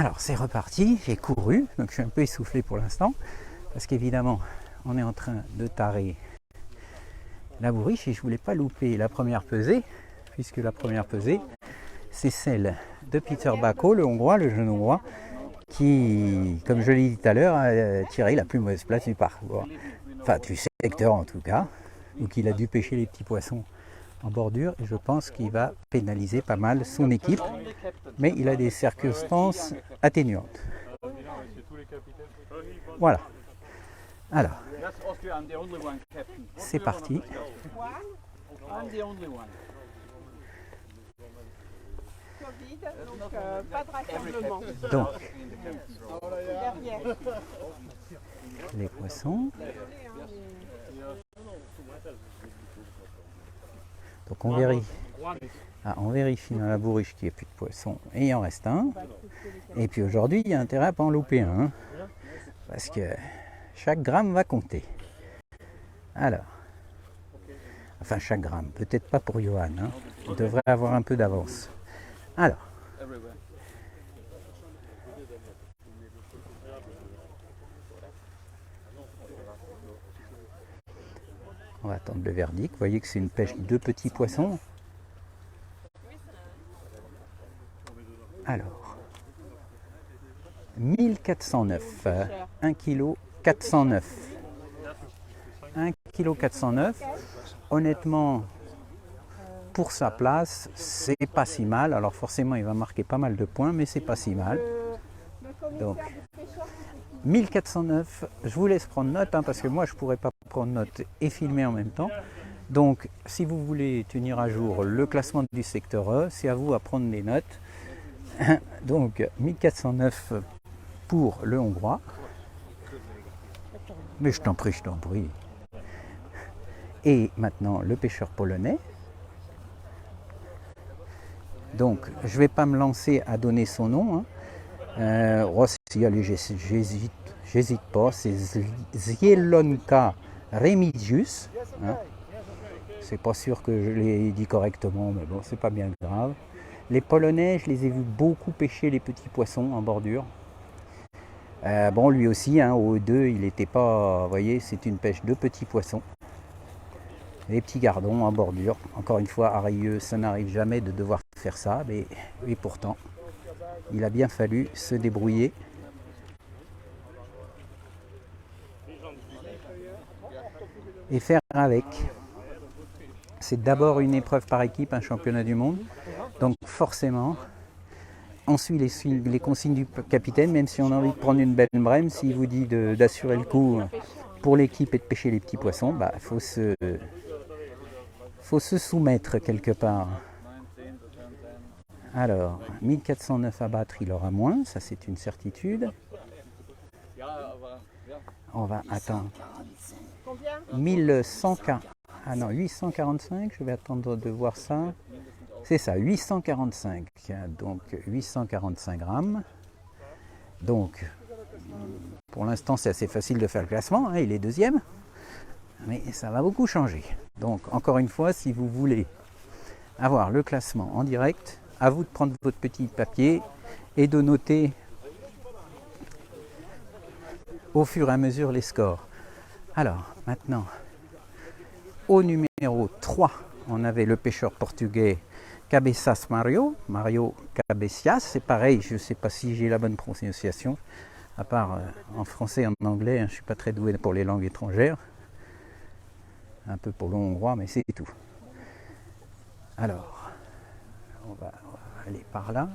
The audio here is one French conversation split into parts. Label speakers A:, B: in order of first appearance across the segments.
A: Alors c'est reparti, j'ai couru, donc je suis un peu essoufflé pour l'instant, parce qu'évidemment on est en train de tarer la bourriche et je voulais pas louper la première pesée, puisque la première pesée c'est celle de Peter Bako, le hongrois, le jeune hongrois, qui, comme je l'ai dit tout à l'heure, a tiré la plus mauvaise place du parcours, enfin du secteur en tout cas, ou qu'il a dû pêcher les petits poissons en bordure, et je pense qu'il va pénaliser pas mal son équipe, mais il a des circonstances atténuantes. Voilà. Alors, c'est parti. Donc, les poissons. Donc on vérifie. On vérifie dans la bourriche qu'il n'y a plus de poissons et il en reste un. Et puis aujourd'hui, il y a intérêt à pas en louper un. Parce que chaque gramme va compter. Alors, enfin chaque gramme, peut-être pas pour Johan. Il devrait avoir un peu d'avance. Alors, on va attendre le verdict. Vous voyez que c'est une pêche de petits poissons. Alors, 1409, 1 kg 409. 1 kg 409. Honnêtement, pour sa place, c'est pas si mal. Alors forcément, il va marquer pas mal de points, mais c'est pas si mal. Donc, 1409, je vous laisse prendre note, parce que moi, je pourrais pas prendre note et filmer en même temps. Donc, si vous voulez tenir à jour le classement du secteur E, c'est à vous à prendre des notes. Donc, 1409 pour le hongrois. Mais je t'en prie, je t'en prie. Et maintenant, le pêcheur polonais. Donc, je ne vais pas me lancer à donner son nom. J'hésite pas, c'est Zielonka Remigius. C'est pas sûr que je l'ai dit correctement, mais bon, c'est pas bien grave. Les Polonais, je les ai vus beaucoup pêcher les petits poissons en bordure. Bon, lui aussi, au E2, il n'était pas... Vous voyez, c'est une pêche de petits poissons. Les petits gardons en bordure. Encore une fois, à Rieux, ça n'arrive jamais de devoir faire ça, mais et pourtant, il a bien fallu se débrouiller. Et faire avec. C'est d'abord une épreuve par équipe, un championnat du monde. Donc forcément, on suit les consignes du capitaine, même si on a envie de prendre une belle brème. S'il vous dit d'assurer le coup pour l'équipe et de pêcher les petits poissons, faut se soumettre quelque part. Alors, 1409 à battre, il aura moins, ça c'est une certitude. On va attendre. 1140. Ah non, 845, je vais attendre de voir ça. C'est ça, 845. Donc 845 grammes. Donc, pour l'instant, c'est assez facile de faire le classement. Il est deuxième. Mais ça va beaucoup changer. Donc, encore une fois, si vous voulez avoir le classement en direct, à vous de prendre votre petit papier et de noter au fur et à mesure les scores. Alors, maintenant, au numéro 3, on avait le pêcheur portugais Cabeças Mario Cabecias. C'est pareil, je ne sais pas si j'ai la bonne prononciation, à part en français et en anglais, je ne suis pas très doué pour les langues étrangères. Un peu pour le hongrois, mais c'est tout. Alors, on va aller par là.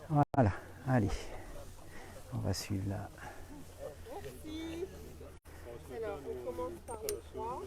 A: Voilà, allez, on va suivre là.
B: Merci. Alors, on commence par le 3.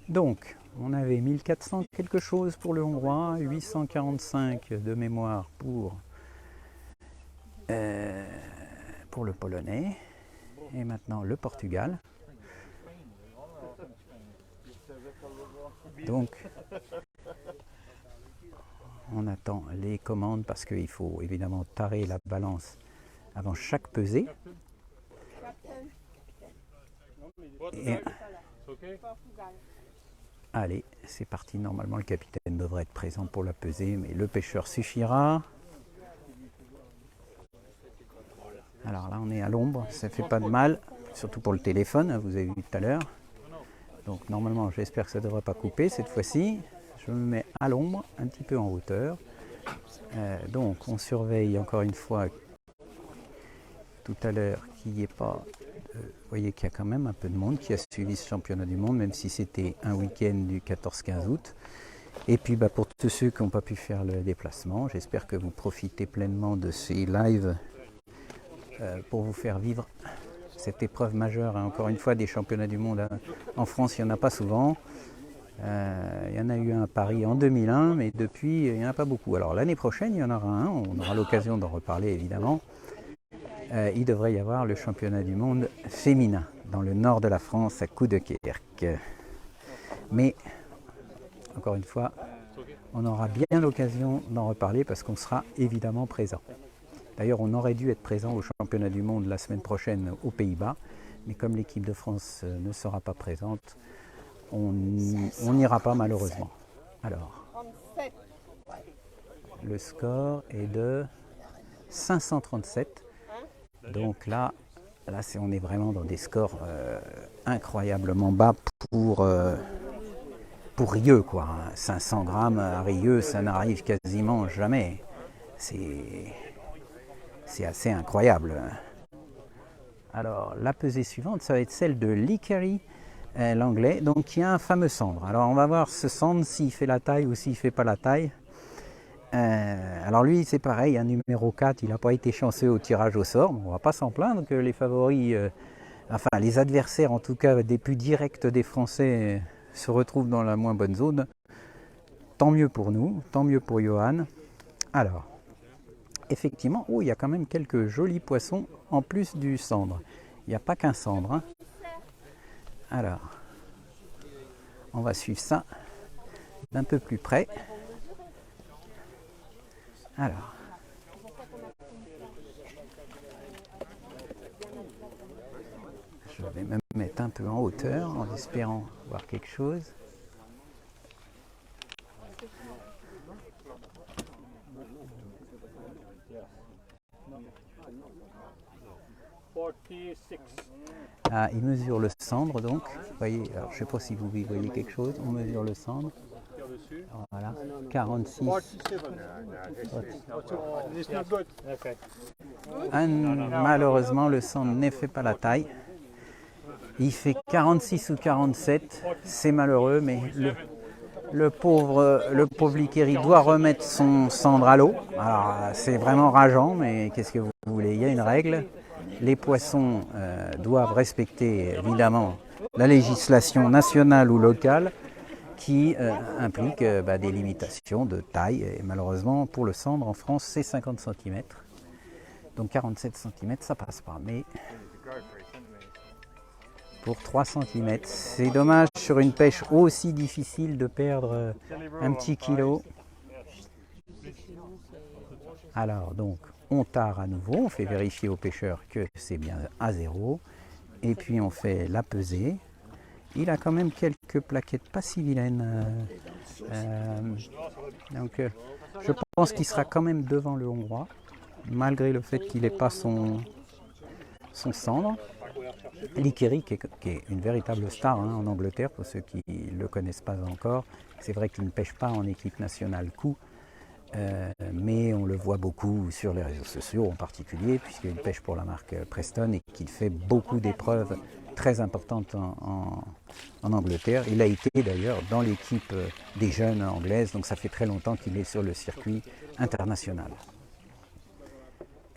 A: Donc, on avait 1400 quelque chose pour le hongrois, 845 de mémoire pour le polonais, et maintenant le Portugal. Donc, on attend les commandes parce qu'il faut évidemment tarer la balance avant chaque pesée. Et... Allez, c'est parti. Normalement, le capitaine devrait être présent pour la pesée, mais le pêcheur suffira. Alors là, on est à l'ombre, ça fait pas de mal, surtout pour le téléphone, vous avez vu tout à l'heure. Donc normalement, j'espère que ça ne devrait pas couper cette fois-ci. Je me mets à l'ombre, un petit peu en hauteur. Donc on surveille encore une fois tout à l'heure qu'il n'y ait pas... vous voyez qu'il y a quand même un peu de monde qui a suivi ce championnat du monde, même si c'était un week-end du 14-15 août. Et puis pour tous ceux qui n'ont pas pu faire le déplacement, j'espère que vous profitez pleinement de ces lives pour vous faire vivre cette épreuve majeure. Encore une fois, des championnats du monde en France, il n'y en a pas souvent. Il y en a eu un à Paris en 2001, mais depuis, il n'y en a pas beaucoup. Alors l'année prochaine, il y en aura un, on aura l'occasion d'en reparler évidemment. Il devrait y avoir le championnat du monde féminin dans le nord de la France, à Coudekerque. Mais, encore une fois, on aura bien l'occasion d'en reparler parce qu'on sera évidemment présent. D'ailleurs, on aurait dû être présent au championnat du monde la semaine prochaine aux Pays-Bas, mais comme l'équipe de France ne sera pas présente, on n'ira pas malheureusement. Alors, le score est de 537. Donc là on est vraiment dans des scores incroyablement bas pour Rieux, quoi. 500 grammes à Rieux, ça n'arrive quasiment jamais. C'est assez incroyable. Alors la pesée suivante, ça va être celle de Lee Carey, l'anglais, donc qui a un fameux cendre. Alors on va voir ce cendre s'il fait la taille ou s'il ne fait pas la taille. Alors lui c'est pareil, un numéro 4, il n'a pas été chanceux au tirage au sort. On ne va pas s'en plaindre que les favoris, enfin les adversaires en tout cas des plus directs des Français se retrouvent dans la moins bonne zone. Tant mieux pour nous, tant mieux pour Johan. Alors, effectivement, il y a quand même quelques jolis poissons en plus du cendre. Il n'y a pas qu'un cendre. Hein. Alors, on va suivre ça d'un peu plus près. Alors, je vais me mettre un peu en hauteur en espérant voir quelque chose. Ah, il mesure le cendre donc. Vous voyez, alors, je ne sais pas si vous voyez quelque chose. On mesure le cendre. Voilà, 46. Malheureusement, le cendre ne fait pas la taille. Il fait 46 ou 47. C'est malheureux, mais le pauvre Lee Carey doit remettre son cendre à l'eau. Alors, c'est vraiment rageant, mais qu'est-ce que vous voulez? Il y a une règle. Les poissons doivent respecter évidemment la législation nationale ou locale qui implique des limitations de taille. Et malheureusement, pour le cendre, en France, c'est 50 cm. Donc 47 cm, ça passe pas. Mais pour 3 cm, c'est dommage sur une pêche aussi difficile de perdre un petit kilo. Alors donc, on tare à nouveau, on fait vérifier au pêcheur que c'est bien à 0. Et puis on fait la pesée. Il a quand même quelques plaquettes pas si vilaines. Donc je pense qu'il sera quand même devant le Hongrois, malgré le fait qu'il n'ait pas son cendre. Lee Carey, qui est une véritable star en Angleterre, pour ceux qui ne le connaissent pas encore. C'est vrai qu'il ne pêche pas en équipe nationale coup, mais on le voit beaucoup sur les réseaux sociaux en particulier, puisqu'il pêche pour la marque Preston et qu'il fait beaucoup d'épreuves très importantes en Angleterre. Il a été d'ailleurs dans l'équipe des jeunes anglaises, donc ça fait très longtemps qu'il est sur le circuit international.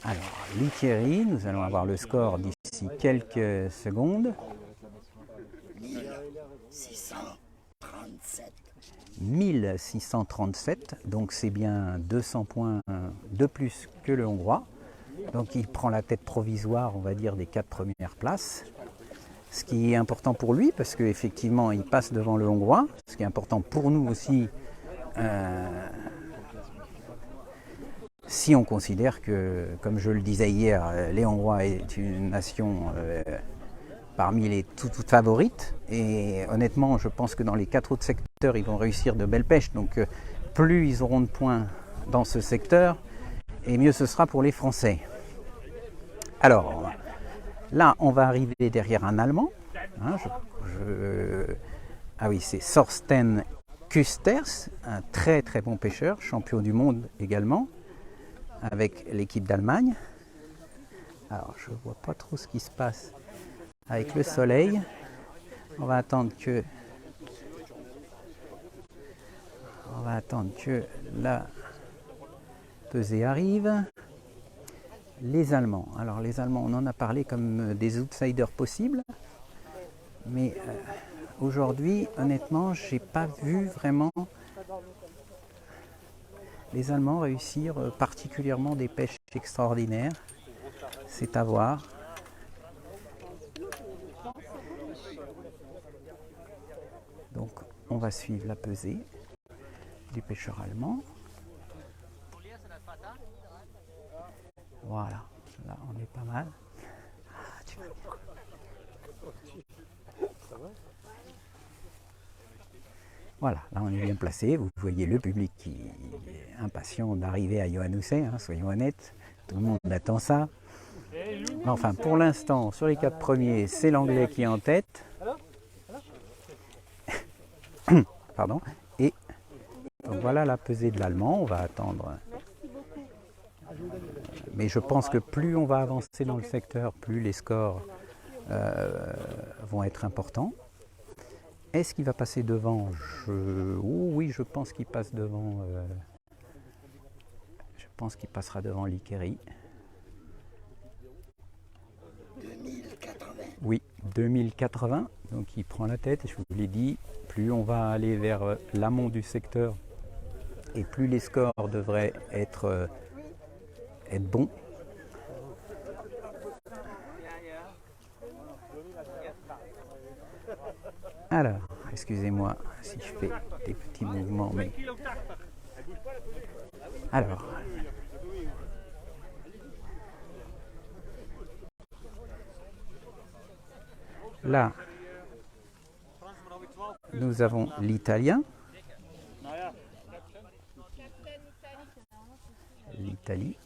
A: Alors, Lee Carey, nous allons avoir le score d'ici quelques secondes. 1637, donc c'est bien 200 points de plus que le Hongrois. Donc il prend la tête provisoire, on va dire, des 4 premières places. Ce qui est important pour lui, parce qu'effectivement, il passe devant le Hongrois. Ce qui est important pour nous aussi, si on considère que, comme je le disais hier, les Hongrois est une nation parmi les toutes favorites. Et honnêtement, je pense que dans les 4 autres secteurs, ils vont réussir de belles pêches. Donc plus ils auront de points dans ce secteur, et mieux ce sera pour les Français. Alors, là, on va arriver derrière un Allemand. Hein, ah oui, c'est Thorsten Küsters, un très très bon pêcheur, champion du monde également, avec l'équipe d'Allemagne. Alors, je ne vois pas trop ce qui se passe avec le soleil. On va attendre que la pesée arrive. Les Allemands. Alors les Allemands, on en a parlé comme des outsiders possibles, mais aujourd'hui, honnêtement, j'ai pas vu vraiment les Allemands réussir particulièrement des pêches extraordinaires. C'est à voir. Donc on va suivre la pesée du pêcheur allemand. Voilà, là on est pas mal. Voilà, là on est bien placé. Vous voyez le public qui est impatient d'arriver à Johannusay, hein, soyons honnêtes. Tout le monde attend ça. Enfin, pour l'instant, sur les 4 premiers, c'est l'anglais qui est en tête. Pardon. Et donc voilà la pesée de l'allemand. On va attendre. Mais je pense que plus on va avancer dans le secteur, plus les scores vont être importants. Est-ce qu'il va passer devant? Oh oui, je pense qu'il passe devant. Je pense qu'il passera devant Likeri.
C: 2080.
A: Oui, 2080. Donc il prend la tête. Et je vous l'ai dit, plus on va aller vers l'amont du secteur et plus les scores devraient être bons. Alors, excusez-moi si je fais des petits mouvements, mais... Alors... Là, nous avons l'Italien. L'Italie.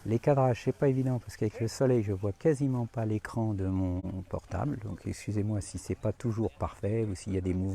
A: Les cadrages, c'est pas évident parce qu'avec le soleil, je vois quasiment pas l'écran de mon portable. Donc excusez-moi si c'est pas toujours parfait ou s'il y a des mouvements.